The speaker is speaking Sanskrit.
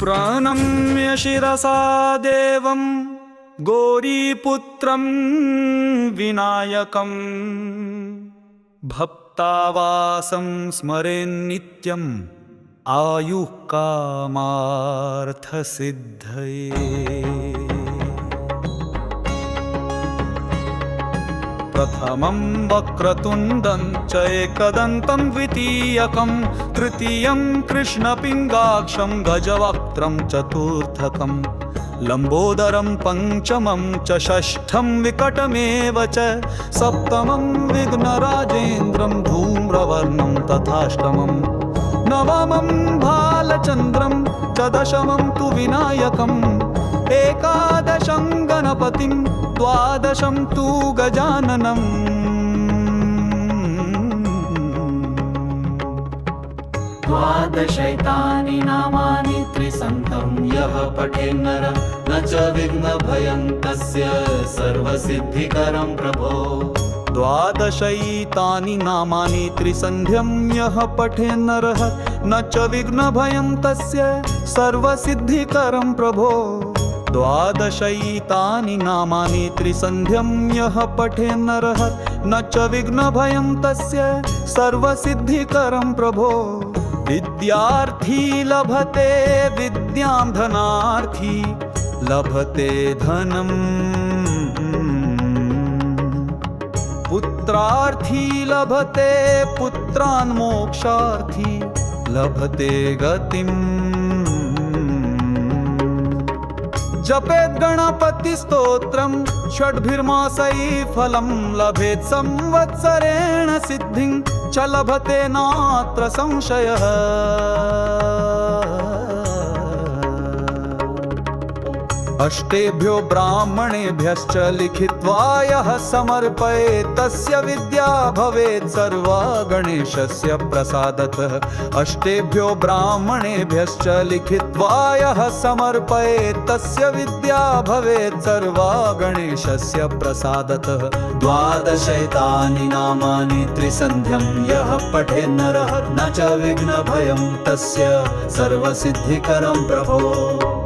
प्रणम्य शिरसा देवं गौरीपुत्रं विनायकं भक्तावासं स्मरेन्नित्यम् आयुः कामार्थसिद्धये। प्रथमं वक्रतुण्डं च एकदन्तं द्वितीयकं तृतीयं कृष्णपिङ्गाक्षं गजवक्त्रं चतुर्थकं लम्बोदरं पञ्चमं च षष्ठं विकटमेव च सप्तमं विघ्नराजेन्द्रं धूम्रवर्णं तथाष्टमं नवमं भालचन्द्रं च दशमं तु विनायकम् एकादशं गणपतिं द्वादशं तु गजाननम्। द्वादशैतानि नामानि त्रिसन्धं यः पठेन्नरः न च विघ्नभयं तस्य सर्वसिद्धिकरं प्रभो। द्वादशैतानि नामानि त्रिसन्ध्यं यः पठेन्नरः न च विघ्नभयं तस्य सर्वसिद्धिकरं प्रभो। द्वादशैतानि नामानि त्रिसन्ध्यं यः पठेन्नरः न च विघ्नभयं तस्य सर्वसिद्धिकरं प्रभो। विद्यार्थी लभते विद्यां धनार्थी लभते धनम् पुत्रार्थी लभते पुत्रान् मोक्षार्थी लभते गतिम्। जपेत् गणपतिस्तोत्रं षड्भिर्मासैः फलं लभेत् संवत्सरेण सिद्धिं च लभते नात्र संशयः। अष्टेभ्यो ब्राह्मणेभ्यश्च लिखित्वा यः समर्पयेत् तस्य विद्या भवेत् सर्वा गणेशस्य प्रसादतः। अष्टेभ्यो ब्राह्मणेभ्यश्च लिखित्वा यः समर्पयेत् तस्य विद्या भवेत् सर्वा गणेशस्य प्रसादतः। द्वादशैतानि नामानि त्रिसन्ध्यं यः पठेन्नरः न च विघ्नभयं तस्य सर्वसिद्धिकरं प्रभो।